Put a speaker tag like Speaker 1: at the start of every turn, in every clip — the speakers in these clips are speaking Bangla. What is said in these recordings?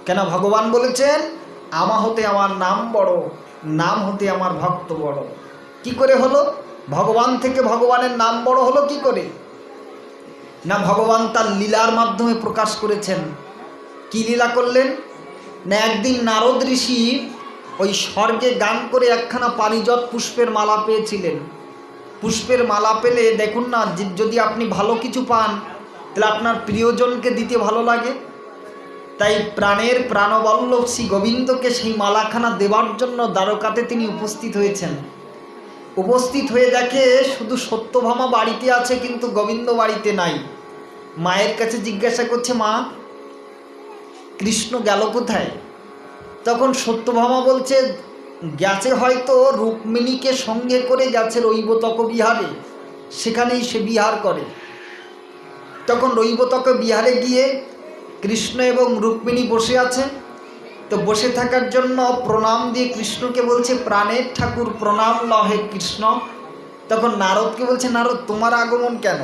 Speaker 1: কেন ভগবান বলেছেন আমা হতে আমার নাম বড়, নাম হতে আমার ভক্ত বড়। কি করে হলো? ভগবান থেকে ভগবানের নাম বড় হলো কি করে? না ভগবান তার লীলার মাধ্যমে প্রকাশ করেছেন। কি লীলা করলেন? না একদিন নারদ ঋষি ওই স্বর্গে গান করে একখানা পারিজাত পুষ্পের মালা পেয়েছিলেন। পুষ্পের মালা পেলে দেখুন না, যদি আপনি ভালো কিছু পান তাহলে আপনার প্রিয়জনকে দিতে ভালো লাগে। তাই প্রাণের প্রাণবল্লভ শ্রী গোবিন্দকে সেই মালাখানা দেবার জন্য দ্বারকাতে তিনি উপস্থিত হয়েছেন। উপস্থিত হয়ে দেখে শুধু সত্যভামা বাড়িতে আছে, কিন্তু গোবিন্দ বাড়িতে নাই। মায়ের কাছে জিজ্ঞাসা করছে, মা কৃষ্ণ গেল কোথায়? তখন সত্যভামা বলছে, গেছে হয়তো রুক্মিণীকে সঙ্গে করে গেছে রৈবতক বিহারে, সেখানেই সে বিহার করে। তখন রৈবতক বিহারে গিয়ে কৃষ্ণ এবং রুক্মিণী বসে আছে। তো বসে থাকার জন্য প্রণাম দিয়ে কৃষ্ণকে বলছে, প্রাণের ঠাকুর প্রণাম লহে কৃষ্ণ। তখন নারদকে বলছে, নারদ তোমার আগমন কেন?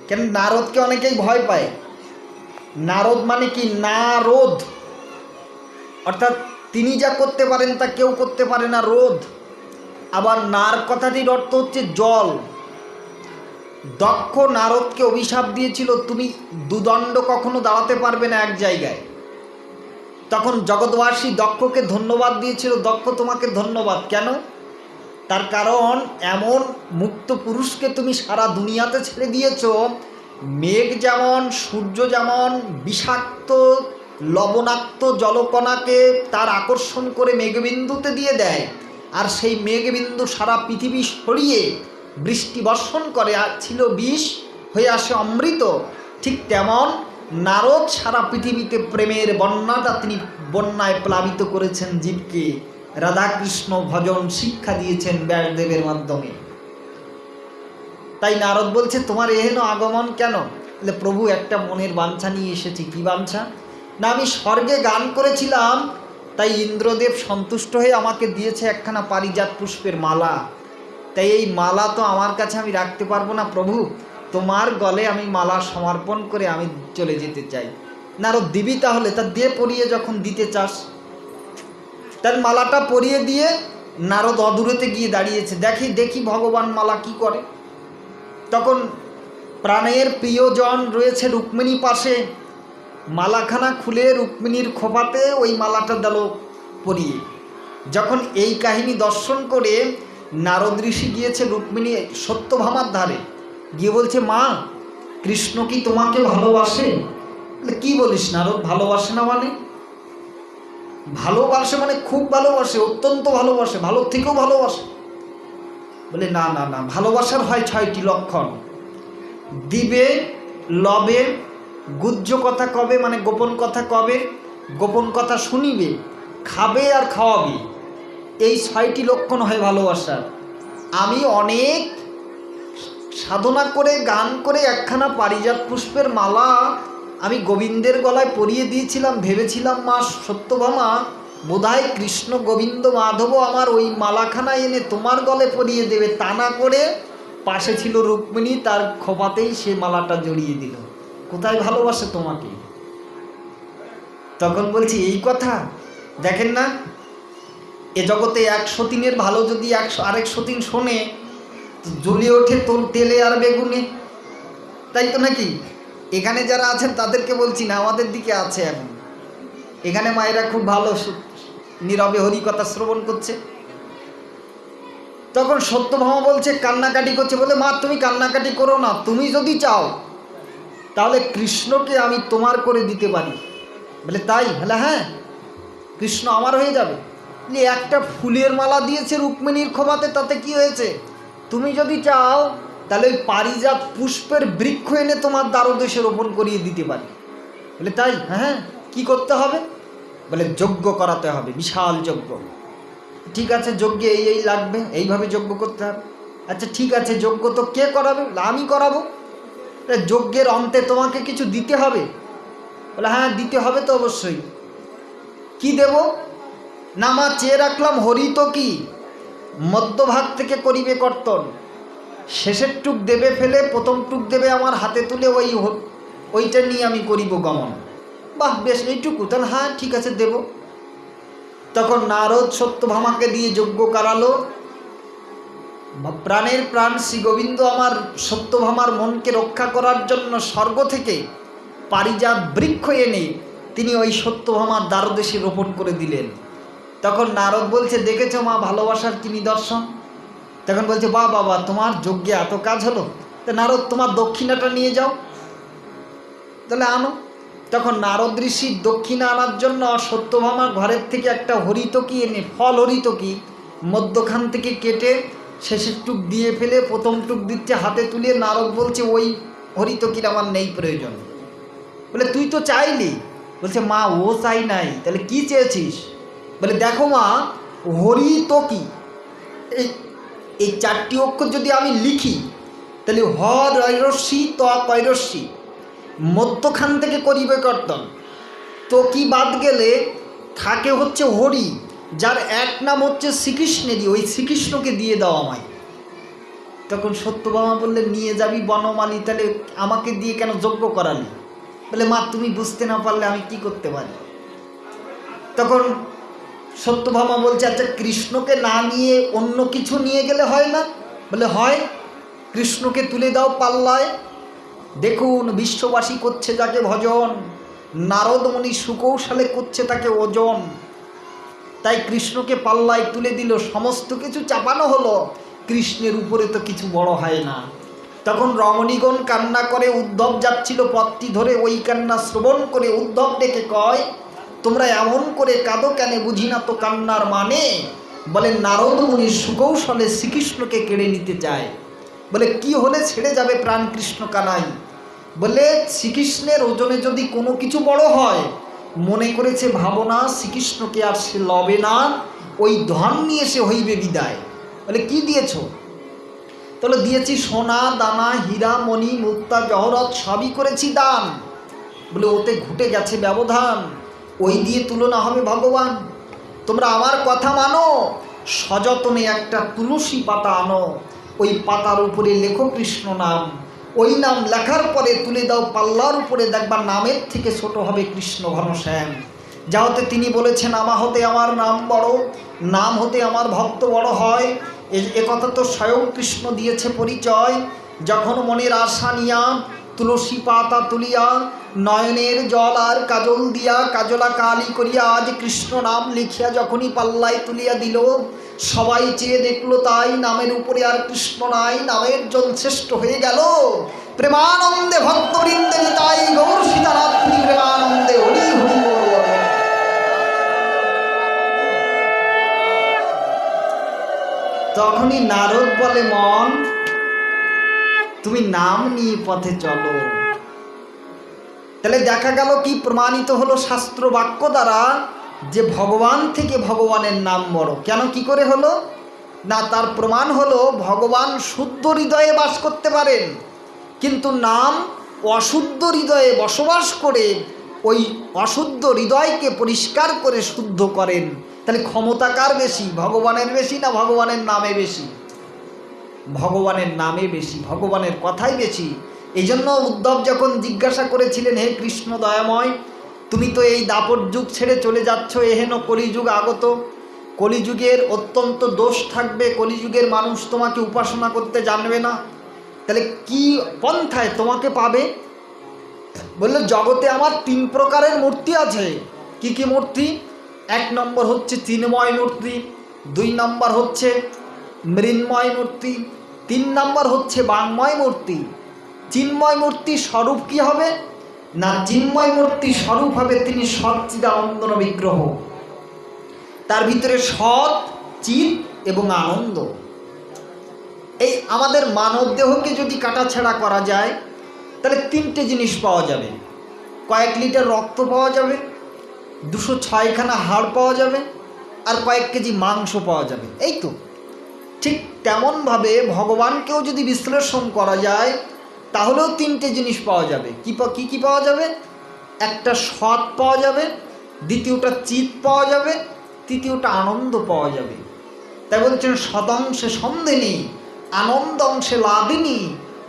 Speaker 1: কেন নারদকে অনেকেই ভয় পায়। নারদ মানে কি? নারদ অর্থাৎ তিনি যা করতে পারেন তা কেউ করতে পারে না, রোধ। আবার নার কথাটির অর্থ হচ্ছে জল। দক্ষ নারদকে অভিশাপ দিয়েছিল, তুমি দুদণ্ড কখনো দাঁড়াতে পারবে না এক জায়গায়। তখন জগৎবাসী দক্ষকে ধন্যবাদ দিয়েছিল, দক্ষ তোমাকে ধন্যবাদ। কেন? তার কারণ এমন মুক্ত পুরুষকে তুমি সারা দুনিয়াতে ছেড়ে দিয়েছ। মেঘ যেমন, সূর্য যেমন বিষাক্ত লবণাক্ত জলকণাকে তার আকর্ষণ করে মেঘবিন্দুতে দিয়ে দেয়, আর সেই মেঘবিন্দু সারা পৃথিবী ছড়িয়ে বৃষ্টি বর্ষণ করে, আর ছিল বিষ হয়ে আসে অমৃত। ঠিক তেমন নারদ সারা পৃথিবীতে প্রেমের বন্যাটা তিনি বন্যায় প্লাবিত করেছেন জীবকে। রাধাকৃষ্ণ ভজন শিক্ষা দিয়েছেন ব্যাসদেবের মাধ্যমে। তাই নারদ বলছে, তোমার এহেন আগমন কেন? বলে, প্রভু একটা মনের বাঞ্ছা নিয়ে এসেছি। কি বাঞ্ছা? না আমি স্বর্গে গান করেছিলাম, তাই ইন্দ্রদেব সন্তুষ্ট হয়ে আমাকে দিয়েছে একখানা পারিজাত পুষ্পের মালা। তাই এই মালা তো আমার কাছে আমি রাখতে পারবো না প্রভু, তোমার গলে আমি মালা সমর্পণ করে আমি চলে যেতে চাই। নারদ, দিবি তাহলে? তা দিয়ে পরিয়ে যখন দিতে চাস। তার মালাটা পরিয়ে দিয়ে নারদ অদূরেতে গিয়ে দাঁড়িয়েছে, দেখি ভগবান মালা কি করে। তখন প্রাণের প্রিয়জন রয়েছে রুক্মিণী পাশে, মালাখানা খুলে রুক্মিণীর খোপাতে ওই মালাটা দিল পরিয়ে। যখন এই কাহিনী দর্শন করে নারদ ঋষি গিয়েছে রুক্মিণী সত্যভামার ধারে, গিয়ে বলছে, মা কৃষ্ণ কি তোমাকে ভালোবাসে? কি বলিস নারদ, ভালোবাসে না মানে? ভালোবাসে মানে খুব ভালোবাসে, অত্যন্ত ভালোবাসে, ভালোর থেকেও ভালোবাসে। বলে, না না না, ভালোবাসার হয় 6টি লক্ষণ। দিবে, লবে, গুহ্য কথা কবে মানে গোপন কথা কবে, গোপন কথা শুনিবে, খাবে আর খাওয়াবে। এই 6টি লক্ষণ হয় ভালোবাসার। আমি অনেক সাধনা করে গান করে একখানা পারিজাত পুষ্পের মালা আমি গোবিন্দের গলায় পরিয়ে দিয়েছিলাম। ভেবেছিলাম মা সত্যভামা বোধহয় কৃষ্ণ গোবিন্দ মাধব আমার ওই মালাখানা এনে তোমার গলে পরিয়ে দেবে। তা না করে পাশে ছিল রুক্মিণী, তার খোপাতেই সে মালাটা জড়িয়ে দিল। কোথায় ভালোবাসে তোমাকে? তখন বলছি, এই কথা দেখেন না, এ জগতে 100 দিনের ভালো যদি আরেক সতীন শোনে, জ্বলে ওঠে তোর তেলে আর বেগুনে। তাই তো নাকি? এখানে যারা আছেন তাদেরকে বলছি না, আমাদের দিকে আছে এখন। এখানে মায়েরা খুব ভালো নীরবে হরিকথা শ্রবণ করছে। তখন সত্যভামা বলছে, কান্নাকাটি করছে। বলে, মা তুমি কান্নাকাটি করো না, তুমি যদি চাও তাহলে কৃষ্ণকে আমি তোমার করে দিতে পারি। বলে, তাই? বলে, হ্যাঁ, কৃষ্ণ আমার হয়ে যাবে। একটা ফুলের মালা দিয়েছে রুক্মিণীর খোপাতে, তাতে কি হয়েছে? তুমি যদি চাও তাহলে ওই পারিজাত পুষ্পের বৃক্ষ এনে তোমার দ্বারদেশে রোপণ করিয়ে দিতে পারি। বলে, তাই? হ্যাঁ, কি করতে হবে? বলে, যজ্ঞ করাতে হবে, বিশাল যজ্ঞ। ঠিক আছে, যজ্ঞে এই লাগবে, এইভাবে যজ্ঞ করতে হবে। আচ্ছা ঠিক আছে, যজ্ঞ তো কে করাবে? আমি করাবো। যজ্ঞের অন্তে তোমাকে কিছু দিতে হবে। বলে, হ্যাঁ দিতে হবে তো অবশ্যই। কি দেব? না মা, চেয়ে রাখলাম হরিত কি মধ্যভাগ থেকে করিবে কর্তন, শেষের টুক দেবে ফেলে, প্রথম টুক দেবে আমার হাতে তুলে, ওইটা নিয়ে আমি করিব গমন। বাহ বেশ এইটুকু, তাহলে হ্যাঁ ঠিক আছে দেব। তখন নারদ সত্যভামাকে দিয়ে যজ্ঞ করালো। প্রাণের প্রাণ শ্রী গোবিন্দ আমার সত্যভামার মনকে রক্ষা করার জন্য স্বর্গ থেকে পারিজাত বৃক্ষ এনে তিনি ওই সত্যভামার দ্বারদেশে রোপণ করে দিলেন। তখন নারদ বলছে, দেখেছো মা ভালোবাসার কি নিদর্শন? তখন বলছে, বাহ বাবা, তোমার যজ্ঞে এত কাজ হলো, তা নারদ তোমার দক্ষিণাটা নিয়ে যাও, তাহলে আনো। তখন নারদ ঋষির দক্ষিণা আনার জন্য সত্যভামার ঘরের থেকে একটা হরিতকি এনে, ফল হরিতকি মধ্যখান থেকে কেটে শেষের টুক দিয়ে ফেলে প্রথম টুক দিচ্ছে হাতে তুলে। নারদ বলছে, ওই হরিতকির আমার নেই প্রয়োজন। বলে, তুই তো চাইলি। বলছে, মা ও চাই নাই, তাহলে কি চেয়েছিস? বলে, দেখো মা, হরিতকি এই চারটি অক্ষর যদি আমি লিখি, তাহলে হ রস্যি ত কৈরস্যি, মধ্যখান থেকে করিবে কর্তন, তো কি বাদ গেলে থাকে হচ্ছে হরি, যার এক নাম হচ্ছে শ্রীকৃষ্ণেরই, ওই শ্রীকৃষ্ণকে দিয়ে দাও আমায়। তখন সত্যভামা বললে, নিয়ে যাবি বনমালী, তাহলে আমাকে দিয়ে কেন যজ্ঞ করালি? বলে, মা তুমি বুঝতে না পারলে আমি কি করতে পারি? তখন সত্যভামা বলছে, আচ্ছা কৃষ্ণকে না নিয়ে অন্য কিছু নিয়ে গেলে হয় না? বলে, হয়। কৃষ্ণকে তুলে দাও পাল্লায়। দেখুন বিশ্ববাসী করছে যাকে ভজন, নারদমণি সুকৌশলে করছে তাকে ওজন। তাই কৃষ্ণকে পাল্লায় তুলে দিল, সমস্ত কিছু চাপানো হলো, কৃষ্ণের উপরে তো কিছু বড় হয় না। তখন রমণীগণ কান্না করে, উদ্ধব যাচ্ছিল পথটি ধরে, ওই কান্না শ্রবণ করে উদ্ধব ডেকে কয়, তোমরা এমন করে কাঁদো কেন, বুঝি না তো কান্নার মানে? বলে, নারদমণি সুকৌশলে শ্রীকৃষ্ণকে কেড়ে নিতে চায়। বলে, কি হলে ছেড়ে যাবে প্রাণ কৃষ্ণ কানাই? বলে, শ্রীকৃষ্ণের ওজনে যদি কোনো কিছু বড় হয়, মনে করেছে ভাবনা শ্রীকৃষ্ণকে আর সে লবে না, ওই ধন নিয়ে সে হইবে বিদায়। বলে, কি দিয়েছ? তাহলে দিয়েছি সোনা দানা হীরা মণি মুক্তা জহরত, সবই করেছি দান। বলে, ওতে ঘুটে গেছে ব্যবধান, ওই দিয়ে তুলনা হবে ভগবান। তোমরা আমার কথা মানো, সযতনে একটা তুলসী পাতা আনো, ওই পাতার উপরে লেখো কৃষ্ণ নাম, ওই নাম লেখার পরে তুলে দাও পাল্লার উপরে, দেখবা নামের থেকে ছোট হবে কৃষ্ণ ঘনশ্যাম। যা হতে তিনি বলেছেন, আমা হতে আমার নাম বড়, নাম হতে আমার ভক্ত বড় হয়। এ কথা তো স্বয়ং কৃষ্ণ দিয়েছে পরিচয়। যখন মনের আশা নিয়া তুলসী পাতা তুলিয়া, নয়নের জল আর কাজল দিয়া, কাজলা কালি করিয়া আজ কৃষ্ণ নাম লিখিয়া যখনই পাল্লায় তুলিয়া দিল, সবাই চেয়ে দেখলো তাই, নামের উপরে আর কৃষ্ণ নাই, নামের জন শ্রেষ্ঠ হয়ে গেল। প্রেমানন্দে ভক্তবৃন্দে নিতাই গৌর সীতারাত্রি, প্রেমানন্দে হরি হরি বল। তখনই নারদ বলে, মন তুমি নাম নিয়ে পথে চলো। তাহলে দেখা গেল কি প্রমাণিত হলো শাস্ত্র বাক্য দ্বারা, যে ভগবান থেকে ভগবানের নাম বড়। কেন, কি করে হলো না? তার প্রমাণ হলো ভগবান শুদ্ধ হৃদয়ে বাস করতে পারেন, কিন্তু নাম অশুদ্ধ হৃদয়ে বসবাস করে ওই অশুদ্ধ হৃদয়কে পরিষ্কার করে শুদ্ধ করেন। তাহলে ক্ষমতা কার বেশি, ভগবানের বেশি না ভগবানের নামে বেশি? ভগবানের নামে বেশি, ভগবানের কথাই বেশি। এই জন্য উদ্ধব যখন জিজ্ঞাসা করেছিলেন, হে কৃষ্ণ দয়াময়, তুমি তো এই দাপট যুগ ছেড়ে চলে যাচ্ছ, এহেন কলিযুগ আগত, কলিযুগের অত্যন্ত দোষ থাকবে, কলিযুগের মানুষ তোমাকে উপাসনা করতে জানবে না, তাহলে কি পন্থায় তোমাকে পাবে? বললো, জগতে আমার 3 প্রকারের মূর্তি আছে। কি কি মূর্তি? 1 নম্বর হচ্ছে চিন্ময় মূর্তি, 2 নম্বর হচ্ছে মৃন্ময় মূর্তি, 3 নম্বর হচ্ছে বাংময় মূর্তি। চিন্ময় মূর্তি স্বরূপ কি হবে না? চিন্ময় মূর্তি স্বরূপ হবে তিনি সচ্চিদানন্দ বিগ্রহ, তার ভিতরে সৎ, চিৎ এবং আনন্দ। এই আমাদের মানব দেহকে যদি কাটাছেঁড়া করা যায়, তাহলে 3টে জিনিস পাওয়া যাবে। কয়েক লিটার রক্ত পাওয়া যাবে, 206খানা হাড় পাওয়া যাবে, আর কয়েক কেজি মাংস পাওয়া যাবে। এই তো ঠিক তেমনভাবে ভগবানকেও যদি বিশ্লেষণ করা যায়, তাহলেও 3টে জিনিস পাওয়া যাবে। কি কি পাওয়া যাবে? একটা সৎ পাওয়া যাবে, দ্বিতীয়টা চিৎ পাওয়া যাবে, তৃতীয়টা আনন্দ পাওয়া যাবে। তাই বলছেন, সদাংশে সন্দেনী, আনন্দ অংশে লাদিনী,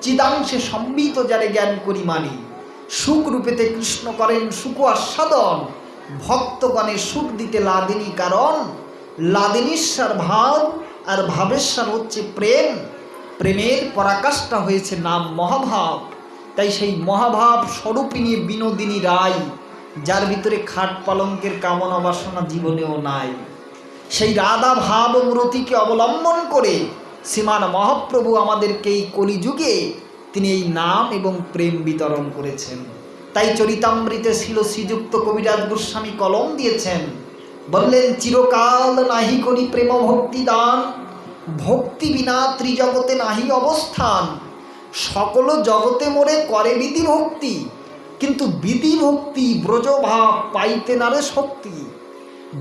Speaker 1: চিদাংশে সম্বিত যারে জ্ঞান করি মানি। সুখ রূপেতে কৃষ্ণ করেন সুখ আস্বাদন, ভক্তগণে সুখ দিতে লাদিনী কারণ। লাদিনীশ্বর ভাব আর ভাবেশ্বর হচ্ছে প্রেম, প্রেমের পরাকাষ্ঠা হয়েছে নাম মহাভাব। তাই সেই মহাভাব স্বরূপিনী বিনোদিনী রায়, যার ভিতরে খাট পালঙ্কের কামনা বাসনা জীবনেও নাই, সেই রাধা ভাব মূরতিকে অবলম্বন করে শ্রীমান মহাপ্রভু আমাদেরকে এই কলিযুগে তিনি এই নাম এবং প্রেম বিতরণ করেছেন। তাই চরিতামৃতে ছিল শ্রীযুক্ত কবিরাজ গোস্বামী কলম দিয়েছেন, বললেন চিরকাল নাহি করি প্রেম ভক্তি দান, ভক্তি বিনা ত্রিজগতে নাহি অবস্থান। সকল জগতে মোরে করে বিধি ভক্তি, কিন্তু বিধি ভক্তি ব্রজভাব পাইতে নারে শক্তি।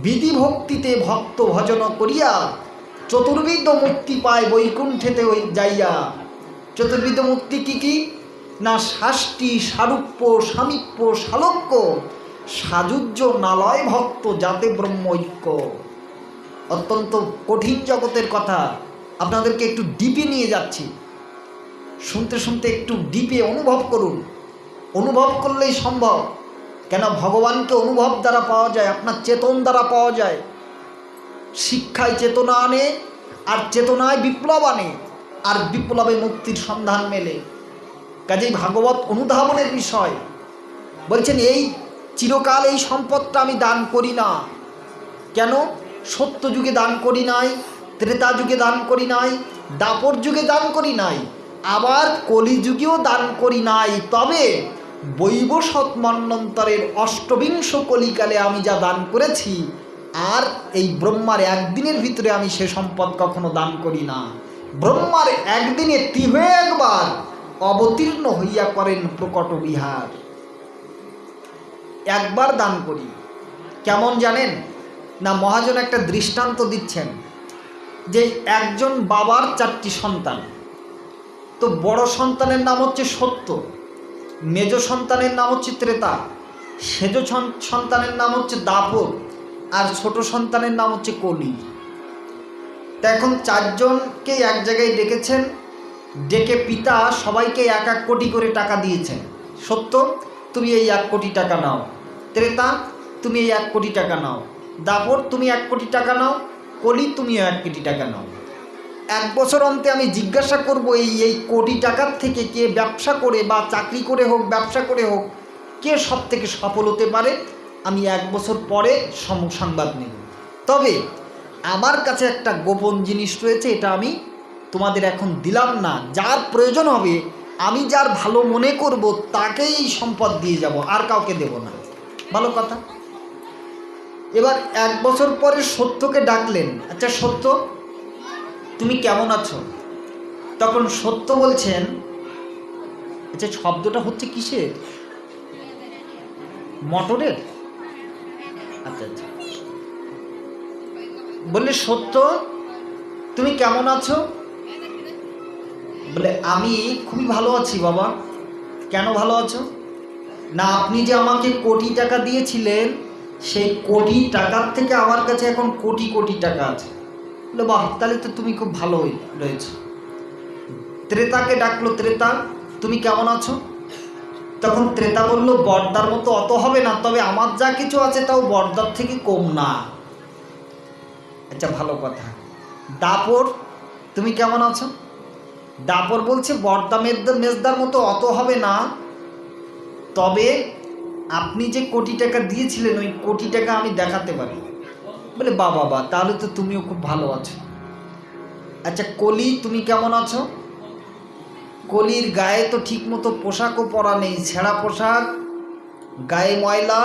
Speaker 1: বিধি ভক্তিতে ভক্ত ভজন করিয়া চতুর্বিধ মুক্তি পায় বৈকুণ্ঠেতে যাইয়া। চতুর্বিধ মুক্তি কি কি? না শাষ্টি, সারূপ্য, সামীপ্য, সালোক্য, সাযুজ্য, নালয় ভক্ত, যাতে ব্রহ্মৈক্য। অত্যন্ত কঠিন জগতের কথা আপনাদেরকে একটু ডিপে নিয়ে যাচ্ছি, শুনতে শুনতে একটু ডিপে অনুভব করুন। অনুভব করলেই সম্ভব। কেন? ভগবানকে অনুভব দ্বারা পাওয়া যায়, আপনার চেতন দ্বারা পাওয়া যায়। শিক্ষায় চেতনা আনে, আর চেতনায় বিপ্লব আনে, আর বিপ্লবে মুক্তির সন্ধান মেলে। কাজেই ভাগবত অনুধাবনের বিষয়। বলছেন এই চিরকাল এই সম্পদটা আমি দান করি না। কেন? সত্য যুগে দান করি নাই, ত্রেতা যুগে দান করি নাই, দাপর যুগে দান করি নাই, আবার কলিযুগেও দান করি নাই। তবে বৈবশত মন্বন্তরের অষ্টবিংশ কলিকালে আমি যা দান করেছি, আর এই ব্রহ্মার একদিনের ভিতরে আমি সে সম্পদ কখনো দান করি না। ব্রহ্মার একদিনে তিহে একবার অবতীর্ণ হইয়া করেন প্রকট বিহার। একবার দান করি। কেমন জানেন? না মহাজন একটা দৃষ্টান্ত দিচ্ছেন যে একজন বাবার 4টি সন্তান। তো বড় সন্তানের নাম হচ্ছে সত্য, মেজ সন্তানের নাম হচ্ছে ত্রেতা, সেজ সন্তানের নাম হচ্ছে দাপর, আর ছোট সন্তানের নাম হচ্ছে কলি। তা এখন 4 জনকে এক জায়গায় ডেকেছেন, ডেকে পিতা সবাইকে 1-1 কোটি করে টাকা দিয়েছেন। সত্য, তুমি এই 1 কোটি টাকা নাও। ত্রেতা, তুমি এই 1 কোটি টাকা নাও। দাপর, তুমি 1 কোটি টাকা নাও। কলি, তুমিও 1 কোটি টাকা নাও। 1 বছর অন্তে আমি জিজ্ঞাসা করব এই কোটি টাকার থেকে কে ব্যবসা করে বা চাকরি করে হোক, ব্যবসা করে হোক, কে সব থেকে সফল হতে পারে। আমি 1 বছর পরে সংবাদ নেব। তবে আমার কাছে একটা গোপন জিনিস রয়েছে, এটা আমি তোমাদের এখন দিলাম না। যার প্রয়োজন হবে, আমি যার ভালো মনে করব তাকেই এই সম্পদ দিয়ে যাব, আর কাউকে দেব না। ভালো কথা। এবার 1 বছর পরে সত্যকে ডাকলেন, আচ্ছা সত্য তুমি কেমন আছো? তখন সত্য বলছেন, আচ্ছা শব্দটা হচ্ছে কিসের? মোটরের? আচ্ছা আচ্ছা। বললে সত্য তুমি কেমন আছো? বলে আমি খুবই ভালো আছি বাবা। কেন ভালো আছো? না আপনি যে আমাকে কোটি টাকা দিয়েছিলেন, সেই কোটি টাকার থেকে আমার কাছে এখন কোটি কোটি টাকা আছে। বলে বাহ, তাহলে তো তুমি খুব ভালো রয়েছো। ত্রেতাকে ডাকলো, ত্রেতা তুমি কেমন আছো? তখন ত্রেতা বলল বর্দার মতো অত হবে না, তবে আমার যা কিছু আছে তাও বর্দার থেকে কম না। আচ্ছা ভালো কথা। দাপর তুমি কেমন আছো? দাপর বলছে বর্দা মেজদার মতো অত হবে না, তবে আপনি যে কোটি টাকা দিয়েছিলেন ওই কোটি টাকা আমি দেখাতে পারি। বলে বাবা, তাহলে তো তুমিও খুব ভালো আছো। আচ্ছা কলি তুমি কেমন আছো? কলির গায়ে তো ঠিক মতো পোশাকও পরা নেই, ছেঁড়া পোশাক, গায়ে ময়লা,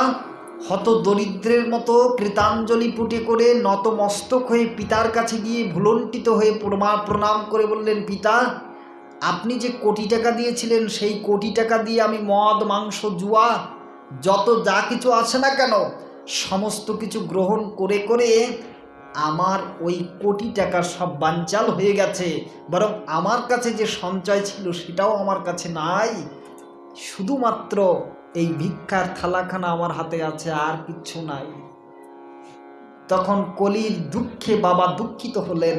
Speaker 1: হত দরিদ্রের মতো কৃতাঞ্জলি পুটে করে নত মস্তক হয়ে পিতার কাছে গিয়ে ভুলণ্ঠিত হয়ে প্রণাম করে বললেন, পিতা আপনি যে কোটি টাকা দিয়েছিলেন সেই কোটি টাকা দিয়ে আমি মদ, মাংস, জুয়া, যত যা কিছু আছে না কেন সমস্ত কিছু গ্রহণ করে করে আমার ওই কোটি টাকা সব বানচাল হয়ে গেছে। বরং আমার কাছে যে সঞ্চয় ছিল সেটাও আমার কাছে নাই, শুধুমাত্র এই ভিক্ষার থালাখানা আমার হাতে আছে, আর কিচ্ছু নাই। তখন কলির দুঃখে বাবা দুঃখিত হলেন,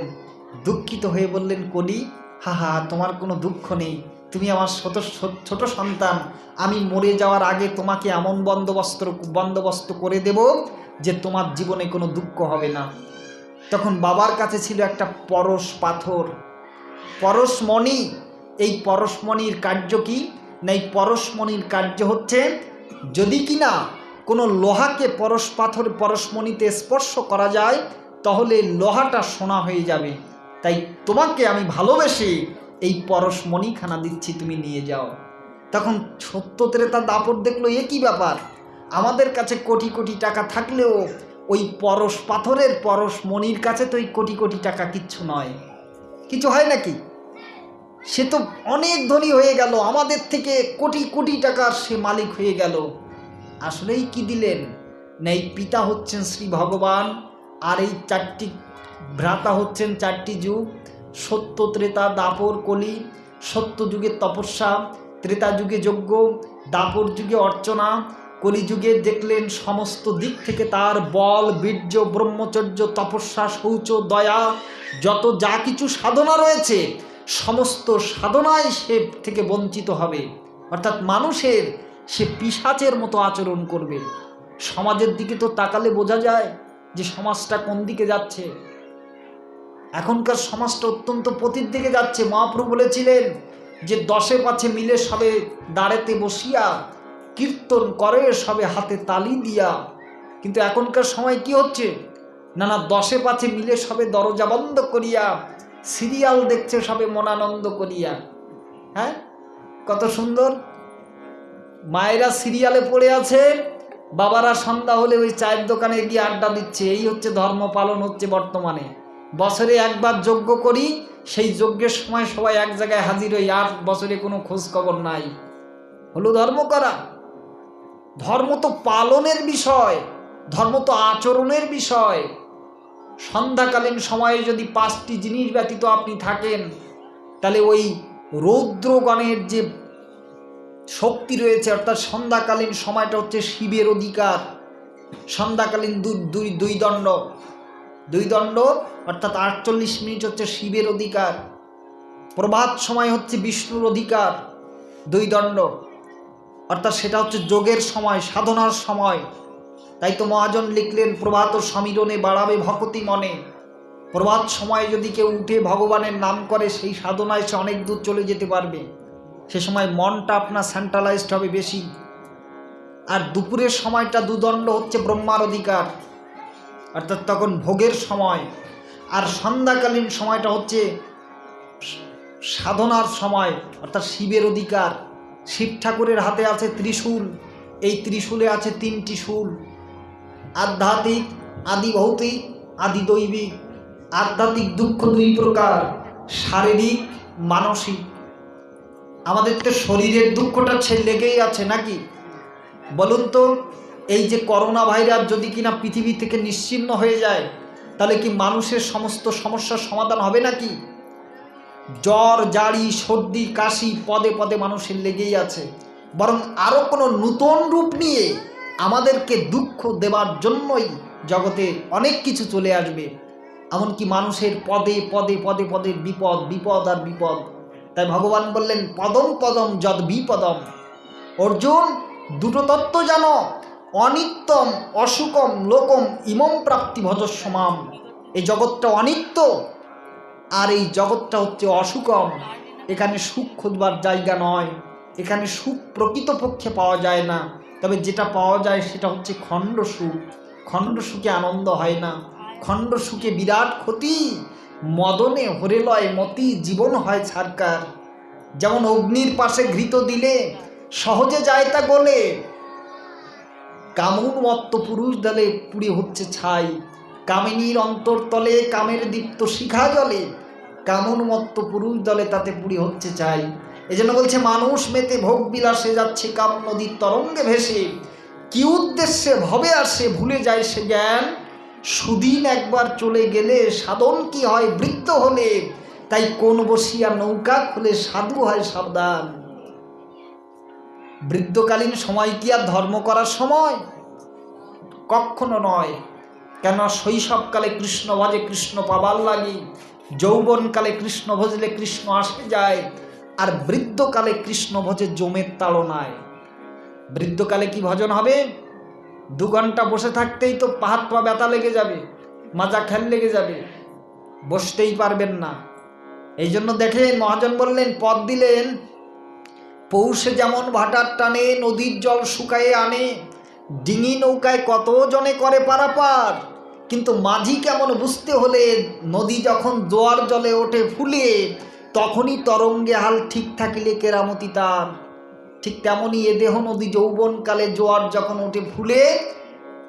Speaker 1: দুঃখিত হয়ে বললেন, কলি হা তোমার কোনো দুঃখ নেই, তুমি আমার ছোট সন্তান, আমি মরে যাওয়ার আগে তোমাকে এমন বন্দোবস্ত করে দেব যে তোমার জীবনে কোনো দুঃখ হবে না। তখন বাবার কাছে ছিল একটা পরশ পাথর, পরশমণি। এই পরশমণির কার্য কি না, এই পরশমণির কার্য হচ্ছে যদি কিনা কোনো লোহাকে পরশমণিতে স্পর্শ করা যায় তাহলে লোহাটা সোনা হয়ে যাবে। তাই তোমাকে আমি ভালোবেসে এই পরশমণিখানা দিচ্ছি, তুমি নিয়ে যাও। তখন সত্যত্রেতা দাপট দেখলো, এ কী ব্যাপার, আমাদের কাছে কোটি কোটি টাকা থাকলেও ওই পরশ পাথরের পরশমণির কাছে তো ওই কোটি কোটি টাকা কিচ্ছু নয়, কিছু হয় নাকি? সে তো অনেক ধনী হয়ে গেল, আমাদের থেকে কোটি কোটি টাকার সে মালিক হয়ে গেল। আসলেই কি দিলেন না, এই পিতা হচ্ছেন শ্রী ভগবান, আর এই চারটি ভ্রাতা হচ্ছেন চারটি যুগ, সত্য ত্রেতা দাপর কলি। সত্য যুগে তপস্যা, ত্রেতা যুগে যজ্ঞ, দাপর যুগে অর্চনা, কলিযুগে দেখলেন সমস্ত দিক থেকে তার বল, বীর্য, ব্রহ্মচর্য, তপস্যা, শৌচ, দয়া, যত যা কিছু সাধনা রয়েছে সমস্ত সাধনায় সে থেকে বঞ্চিত হবে। অর্থাৎ মানুষের সে পিশাচের মতো আচরণ করবে। সমাজের দিকে তো তাকালে বোঝা যায় যে সমাজটা কোন দিকে যাচ্ছে। এখনকার সমাজটা অত্যন্ত পতির দিকে যাচ্ছে। মহাপ্রভু বলেছিলেন যে 10 পাছে মিলে সবে দাঁড়েতে বসিয়া, কীর্তন করে সবে হাতে তালি দিয়া। কিন্তু এখনকার সময় কি হচ্ছে, না 10 পাছে মিলে সবে দরজা বন্ধ করিয়া সিরিয়াল দেখছে সবে মনানন্দ করিয়া। হ্যাঁ, কত সুন্দর। মায়েরা সিরিয়ালে পড়ে আছে, বাবারা সন্ধ্যা হলে ওই চায়ের দোকানে গিয়ে আড্ডা দিচ্ছে। এই হচ্ছে ধর্ম পালন হচ্ছে বর্তমানে। বছরে একবার যজ্ঞ করি, সেই যজ্ঞের সময় সবাই এক জায়গায় হাজির হই, 8 বছরে কোনো খোঁজ খবর নাই। হলো ধর্ম করা? ধর্ম তো পালনের বিষয়, ধর্ম তো আচরণের বিষয়। সন্ধ্যাকালীন সময়ে যদি 5টি জিনিস ব্যতীত আপনি থাকেন, তাহলে ওই রৌদ্রগণের যে শক্তি রয়েছে, অর্থাৎ সন্ধ্যাকালীন সময়টা হচ্ছে শিবের অধিকার। সন্ধ্যাকালীন দুই দণ্ড অর্থাৎ 48 মিনিট হচ্ছে শিবের অধিকার। প্রভাত সময় হচ্ছে বিষ্ণুর অধিকার 2 দণ্ড, অর্থাৎ সেটা হচ্ছে যোগের সময়, সাধনার সময়। তাই তো মহাজন লিখলেন, প্রভাত সমীরণে বাড়াবে ভকতি মনে। প্রভাত সময়ে যদি কেউ উঠে ভগবানের নাম করে, সেই সাধনায় সে অনেক দূর চলে যেতে পারবে। সে সময় মনটা আপনার সেন্ট্রালাইজড হবে বেশি। আর দুপুরের সময়টা 2 দণ্ড হচ্ছে ব্রহ্মার অধিকার, অর্থাৎ তখন ভোগের সময়। আর সন্ধ্যাকালীন সময়টা হচ্ছে সাধনার সময়, অর্থাৎ শিবের অধিকার। শিব ঠাকুরের হাতে আছে ত্রিশূল, এই ত্রিশূলে আছে 3টি শূল, আধ্যাত্মিক, আদি ভৌতিক, আদি দৈবিক। আধ্যাত্মিক দুঃখ 2 প্রকার, শারীরিক, মানসিক। আমাদের তো শরীরের দুঃখটা লেগেই আছে নাকি? বলুন তো, এই যে করোনা ভাইরাস যদি কিনা পৃথিবী থেকে নিশ্চিহ্ন হয়ে যায়, তাহলে কি মানুষের সমস্ত সমস্যার সমাধান হবে নাকি? জ্বর, জাড়ি, সর্দি, কাশি পদে পদে মানুষের লেগেই আছে। বরং আরও কোনো নূতন রূপ নিয়ে আমাদেরকে দুঃখ দেবার জন্যই জগতে অনেক কিছু চলে আসবে। এমনকি মানুষের পদে পদে পদে পদে বিপদ, বিপদ আর বিপদ। তাই ভগবান বললেন, পদম পদম যদ বিপদম। অর্জুন, 2টো তত্ত্ব জানো, অনিত্যম অসুকম লোকম ইমম প্রাপ্তি ভজস্বমাম। এই জগৎটা অনিত্য আর এই জগৎটা হচ্ছে অসুকম। এখানে সুখ খুঁজবার জায়গা নয়, এখানে সুখ প্রকৃতপক্ষে পাওয়া যায় না। তবে যেটা পাওয়া যায় সেটা হচ্ছে খণ্ড সুখ। খণ্ড সুখে আনন্দ হয় না, খণ্ড সুখে বিরাট ক্ষতি। মদনে হরে লয় মতি, জীবন হয় ছারকার। যেমন অগ্নির পাশে ঘৃত দিলে সহজে যায় তা গলে, কামুন্মত্ত পুরুষ দলে পুড়ে হচ্ছে ছাই। কামিনীর অন্তরতলে কামের দীপ্ত শিখা জলে, কামুন্মত্ত পুরুষ দলে তাতে পুড়ে হচ্ছে ছাই। এজন্য বলছে, মানুষ মেতে ভোগ বিলাসে যাচ্ছে কাম নদীর তরঙ্গে ভেসে। কি উদ্দেশ্যে ভবে আসে ভুলে যায় সে জ্ঞান। সুদিন একবার চলে গেলে সাধন কি হয় বৃত্ত হলে। তাই কোন বসিয়া নৌকা খুলে সাধু হয় সাবধান। বৃদ্ধকালীন সময় কি আর ধর্ম করার সময়? কখনো নয়। কেন, শৈশবকালে কৃষ্ণ ভজে কৃষ্ণ পাবার লাগি, যৌবনকালে কৃষ্ণ ভজলে কৃষ্ণ আসে যায়, আর বৃদ্ধকালে কৃষ্ণ ভজে জমের তাড়নায়। বৃদ্ধকালে কি ভজন হবে? 2 ঘন্টা বসে থাকতেই তো হাত পা ব্যথা লেগে যাবে, মাজা খেল লেগে যাবে, বসতেই পারবেন না। এই জন্য দেখেন মহাজন বললেন, পদ দিলেন, পৌষে যেমন ভাটার টানে নদীর জল শুকায়ে আনে, ডিঙি নৌকায় কত জনে করে পারাপার, কিন্তু মাঝি কেমন বুঝতে হলে নদী যখন জোয়ার জলে ওঠে ফুলে, তখনই তরঙ্গে হাল ঠিক থাকিলে কেরামতি তার। ঠিক তেমনই এ দেহ নদী যৌবনকালে জোয়ার যখন ওঠে ফুলে,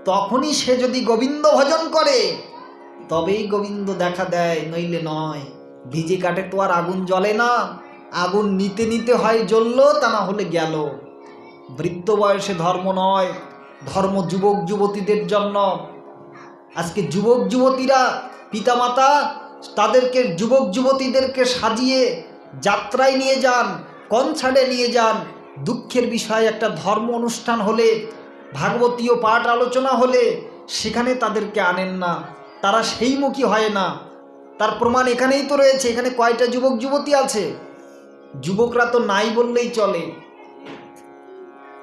Speaker 1: তখনই সে যদি গোবিন্দ ভজন করে তবেই গোবিন্দ দেখা দেয়, নইলে নয়। ভিজে কাঠে তো আর আগুন জ্বলে না, আগুন নিতে নিতে হয় জ্বলল, তা না হলে গেল। বৃদ্ধ বয়সে ধর্ম নয়, ধর্ম যুবক যুবতীদের জন্য। আজকে যুবক যুবতীরা পিতামাতা তাদেরকে যুবক যুবতীদেরকে সাজিয়ে যাত্রায় নিয়ে যান, কনসার্টে নিয়ে যান। দুঃখের বিষয়, একটা ধর্ম অনুষ্ঠান হলে, ভাগবতীয় পাঠ আলোচনা হলে সেখানে তাদেরকে আনেন না, তারা সেই মুখী হয় না। তার প্রমাণ এখানেই তো রয়েছে। এখানে কয়টা যুবক যুবতী আছে? যুবকরা তো নাই বললেই চলে,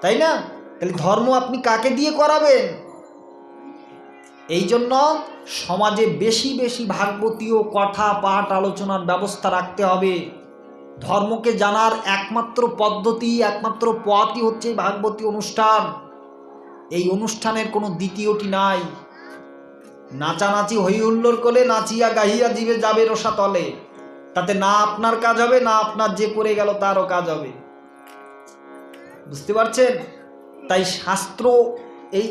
Speaker 1: তাই না? তাহলে ধর্ম আপনি কাকে দিয়ে করাবেন? এই জন্য সমাজে বেশি বেশি ভাগবতীয় কথা পাঠ আলোচনার ব্যবস্থা রাখতে হবে। ধর্মকে জানার একমাত্র পদ্ধতি, একমাত্র পথই হচ্ছে ভাগবতী অনুষ্ঠান। এই অনুষ্ঠানের কোনো দ্বিতীয়টি নাই। নাচানাচি হই হুল্লোড় করে নাচিয়া গাহিয়া জীবে যাবে রসাতলে, তাতে না আপনার কাজ হবে, না আপনার যে করে গেল তারও কাজ হবে। বুঝতে পারছেন? তাই শাস্ত্র, এই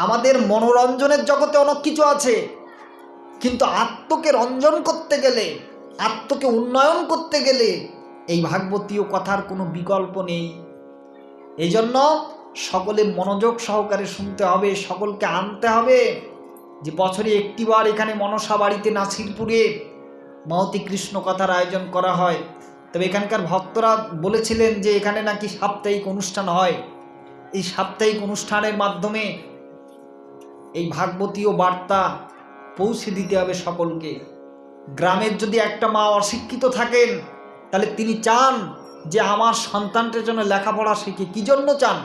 Speaker 1: আমাদের মনোরঞ্জনের জগতে অনেক কিছু আছে, কিন্তু আত্মকে রঞ্জন করতে গেলে, আত্মকে উন্নয়ন করতে গেলে এই ভাগবতীয় কথার কোনো বিকল্প নেই। এই জন্য সকলে মনোযোগ সহকারে শুনতে হবে, সকলকে আনতে হবে। যে বছরে একটিবার এখানে মনসা বাড়িতে নাসিরপুরে মহতী কৃষ্ণ কথার আয়োজন করা হয়। তবে এখানকার ভক্তরা বলেছিলেন যে এখানে নাকি সাপ্তাহিক অনুষ্ঠান হয়। এই সাপ্তাহিক অনুষ্ঠানের মাধ্যমে এই ভাগবতীয় বার্তা পৌঁছে দিতে হবে সকলকে। গ্রামের যদি একটা মা অশিক্ষিত থাকেন, তাহলে তিনি চান যে আমার সন্তানটার জন্য লেখাপড়া শিখে। কী জন্য চান?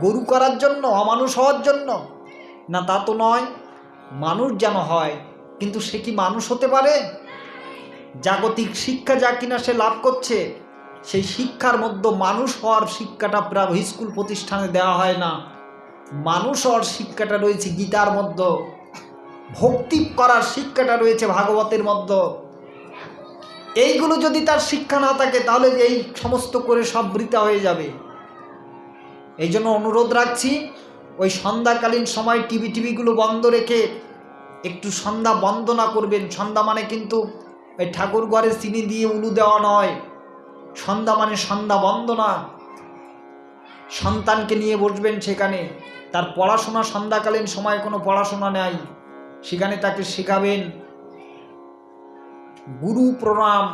Speaker 1: গরু করার জন্য, অমানুষ হওয়ার জন্য? না, তা তো নয়। মানুষ যেন হয়, কিন্তু সে কি মানুষ হতে পারে? জাগতিক শিক্ষা যা কিনা সে লাভ করছে, সেই শিক্ষার মধ্যে মানুষ হওয়ার শিক্ষাটা প্রায় স্কুল প্রতিষ্ঠানে দেওয়া হয় না। মানুষ হওয়ার শিক্ষাটা রয়েছে গীতার মধ্যে, ভক্তি করার শিক্ষাটা রয়েছে ভাগবতের মধ্যে। এইগুলো যদি তার শিক্ষা না থাকে, তাহলে এই সমস্ত করে সব বৃথা হয়ে যাবে। এই জন্য অনুরোধ রাখছি, ওই সন্ধ্যাকালীন সময় টিভিগুলো বন্ধ রেখে একটু সন্ধ্যা বন্দনা করবেন। সন্ধ্যা মানে কিন্তু ওই ঠাকুর ঘরে চিনি দিয়ে উলু দেওয়া নয়। সন্ধ্যা মানে সন্ধ্যা বন্দনা। সন্তানকে নিয়ে বসবেন সেখানে, তার পড়াশোনা, সন্ধ্যাকালীন সময় কোনো পড়াশোনা নেই, সেখানে তাকে শেখাবেন গুরু প্রণাম,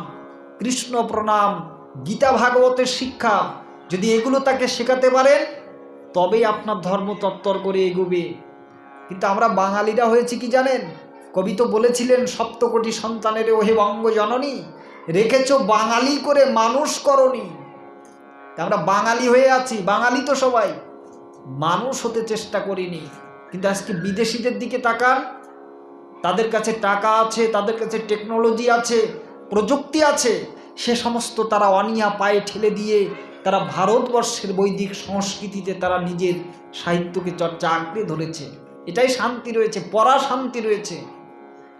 Speaker 1: কৃষ্ণ প্রণাম, গীতা ভাগবতের শিক্ষা। যদি এগুলো তাকে শেখাতে পারেন, তবেই আপনার ধর্ম তত্তর করে এগোবে। কিন্তু আমরা বাঙালিরা হয়েছি কি জানেন? কবি তো বলেছিলেন, সপ্তকোটি সন্তানের ওহে বঙ্গ জননী, রেখেছ বাঙালি করে মানুষ করনি। আমরা বাঙালি হয়ে আছি, বাঙালি তো সবাই, মানুষ হতে চেষ্টা করিনি। কিন্তু আজকে বিদেশিদের দিকে তাকান, তাদের কাছে টাকা আছে, তাদের কাছে টেকনোলজি আছে, প্রযুক্তি আছে, সে সমস্ত তারা অনিয়া পায়ে ঠেলে দিয়ে তারা ভারতবর্ষের বৈদিক সংস্কৃতিতে তারা নিজের সাহিত্যকে চর্চা আঁকড়ে ধরেছে। এটাই শান্তি রয়েছে, পরা শান্তি রয়েছে।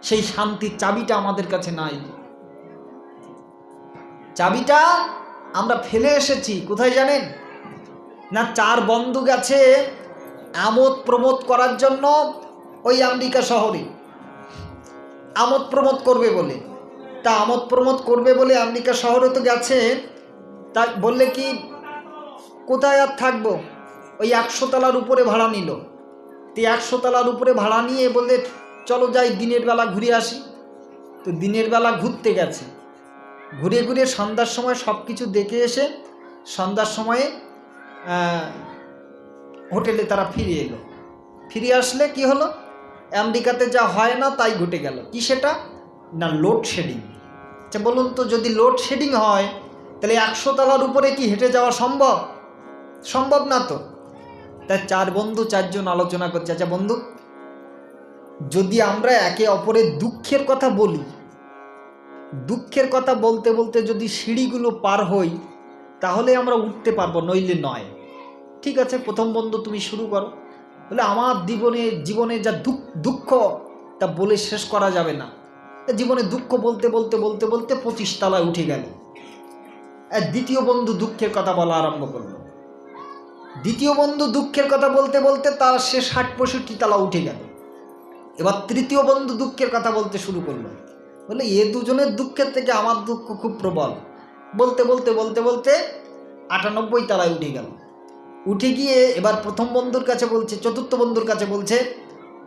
Speaker 1: সেই শান্তির চাবিটা আমাদের কাছে নাই। চাবিটা আমরা ফেলে এসেছি কোথায় জানেন? না, 4 বন্ধু গেছে আমোদ প্রমোদ করার জন্য ওই আমেরিকা শহরে, আমোদ প্রমোদ করবে বলে। তা আমোদ প্রমোদ করবে বলে আমেরিকা শহরে তো গেছে, তা বললে কি কোথায় আর থাকবো, ওই 100 তলার উপরে ভাড়া নিল। তো 100 তলার উপরে ভাড়া নিয়ে বললে চলো যাই দিনের বেলা ঘুরে আসি। তো দিনের বেলা ঘুরতে গেছে, ঘুরে ঘুরে সন্ধ্যার সময় সব কিছু দেখে এসে সন্ধ্যার সময়ে হোটেলে তারা ফিরে এলো। ফিরে আসলে কি হলো? আমেরিকাতে যা হয় না তাই ঘটে গেল। কি সেটা? না, লোডশেডিং। আচ্ছা বলুন তো, যদি লোডশেডিং হয় তাহলে 100 তলার উপরে কি হেঁটে যাওয়া সম্ভব? সম্ভব না তো। তাই 4 বন্ধু 4 জন আলোচনা করছে, আচ্ছা বন্ধু, যদি আমরা একে অপরের দুঃখের কথা বলি, দুঃখের কথা বলতে বলতে যদি সিঁড়িগুলো পার হই, তাহলে আমরা উঠতে পারবো, নইলে নয়। ঠিক আছে, প্রথম বন্ধু তুমি শুরু করো। বলে আমার জীবনে যা দুঃখ তা বলে শেষ করা যাবে না। জীবনে দুঃখ বলতে বলতে বলতে বলতে 25 তলায় উঠে গেল। দ্বিতীয় বন্ধু দুঃখের কথা বলা আরম্ভ করলো। দ্বিতীয় বন্ধু দুঃখের কথা বলতে বলতে তার সে 60-65 তলা উঠে গেল। এবার তৃতীয় বন্ধু দুঃখের কথা বলতে শুরু করলো। বলে এ দুজনের দুঃখের থেকে আমার দুঃখ খুব প্রবল। বলতে বলতে বলতে বলতে 98 তলায় উঠে গেল। উঠে গিয়ে এবার প্রথম বন্ধুর কাছে বলছে, চতুর্থ বন্ধুর কাছে বলছে,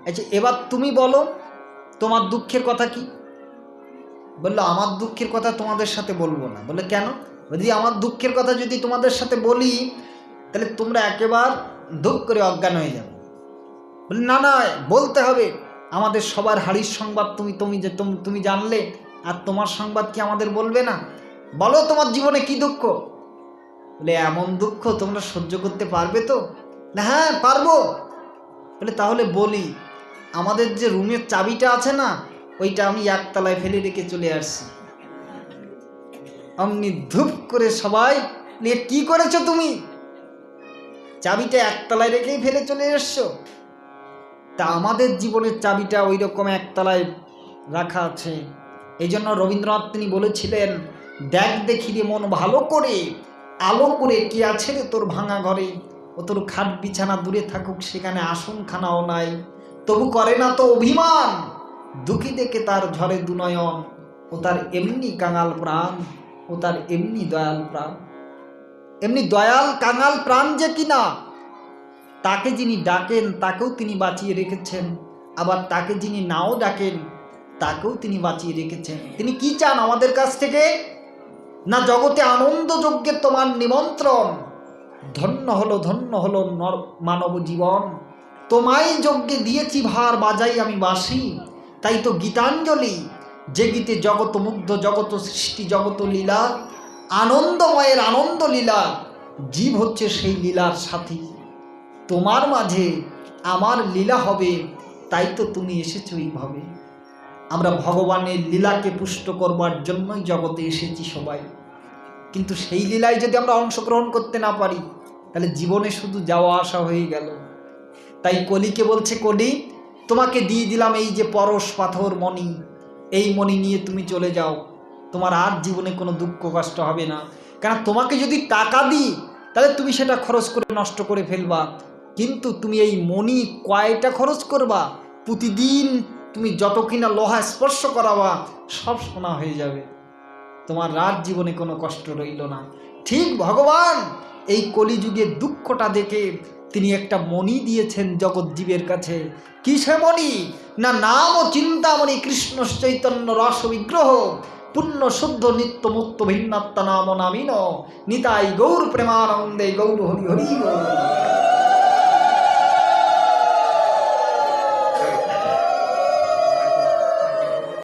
Speaker 1: আচ্ছা এবার তুমি বলো তোমার দুঃখের কথা কি? বললো আমার দুঃখের কথা তোমাদের সাথে বলবো না। বলে কেন? যদি আমার দুঃখের কথা যদি তোমাদের সাথে বলি, তাহলে তোমরা একেবারে ধূপ করে অজ্ঞান হয়ে যাবে। বলে না না, বলতে হবে। আমাদের সবার হাড়ির সংবাদ তুমি জানলে, আর তোমার সংবাদ কি আমাদের বলবে না? বলো তোমার জীবনে কি দুঃখ? বলে এমন দুঃখ তোমরা সহ্য করতে পারবে তো? না হ্যাঁ পারবো। বলে তাহলে বলি, আমাদের যে রুমের চাবিটা আছে না, ওইটা আমি 1 তলায় ফেলে রেখে চলে আসছি। অমনি ধূপ করে সবাই নিয়ে, কি করেছো তুমি? চাবিটা 1 তলায় রেখেই ফেলে চলে এসছো? তা আমাদের জীবনের চাবিটা ওই রকম 1 তলায় রাখা আছে। এই জন্য রবীন্দ্রনাথ তিনি বলেছিলেন, দেখ দেখি রে মন ভালো করে, আলো করে কি আছে রে তোর ভাঙা ঘরে। ও তোর খাট বিছানা দূরে থাকুক, সেখানে আসন খানাও নাই, তবু করে না তো অভিমান, দুঃখী দেখে তার ঝরে দুনয়ন, ও তার এমনি কাঙাল প্রাণ, ও তার এমনি দয়াল প্রাণ। এমনি দয়াল কাঙাল প্রাণ যে কিনা, তাকে যিনি ডাকেন তাকেও তিনি বাঁচিয়ে রেখেছেন, আবার তাকে যিনি নাও ডাকেন তাকেও তিনি বাঁচিয়ে রেখেছেন। তিনি কি চান আমাদের কাছ থেকে? না জগতে আনন্দ যজ্ঞের তোমার নিমন্ত্রণ, ধন্য হলো মানব জীবন, তোমায় যজ্ঞে দিয়েছি ভার, বাজাই আমি বাঁশি। তাই তো গীতাঞ্জলি, যে গীতে জগত মুগ্ধ, জগত সৃষ্টি, জগত লীলা, আনন্দময়ের আনন্দ লীলা, জীব হচ্ছে সেই লীলার সাথী। তোমার মাঝে আমার লীলা হবে, তাই তো তুমি এসেছো এইভাবে। আমরা ভগবানের লীলাকে পুষ্ট করবার জন্যই জগতে এসেছি সবাই। কিন্তু সেই লীলায় যদি আমরা অংশগ্রহণ করতে না পারি, তাহলে জীবনে শুধু যাওয়া আসা হয়ে গেল। তাই কলিকে বলছে, কলি তোমাকে দিয়ে দিলাম এই যে পরশ পাথর মণি, এই মণি নিয়ে তুমি চলে যাও, তোমার আর জীবনে কোনো দুঃখ কষ্ট হবে না। কারণ তোমাকে যদি টাকা দিই, তাহলে তুমি সেটা খরচ করে নষ্ট করে ফেলবা, কিন্তু তুমি এই মণি কয়টা খরচ করবা? প্রতিদিন তুমি যত কিনা লোহা স্পর্শ করাবা, সব সোনা হয়ে যাবে, তোমার রাত জীবনে কোনো কষ্ট রইল না। ঠিক ভগবান এই কলিযুগের দুঃখটা দেখে তিনি একটা মণি দিয়েছেন জগৎ জীবের কাছে। কিসে মণি? না নাম ও চিন্তামণি কৃষ্ণ চৈতন্য রস বিগ্রহ, পুণ্য শুদ্ধ নিত্য মুক্ত ভিন্নাত্মা নাম নামিন, নিতাই গৌর প্রেমানন্দে গৌর হরি হরি গৌর।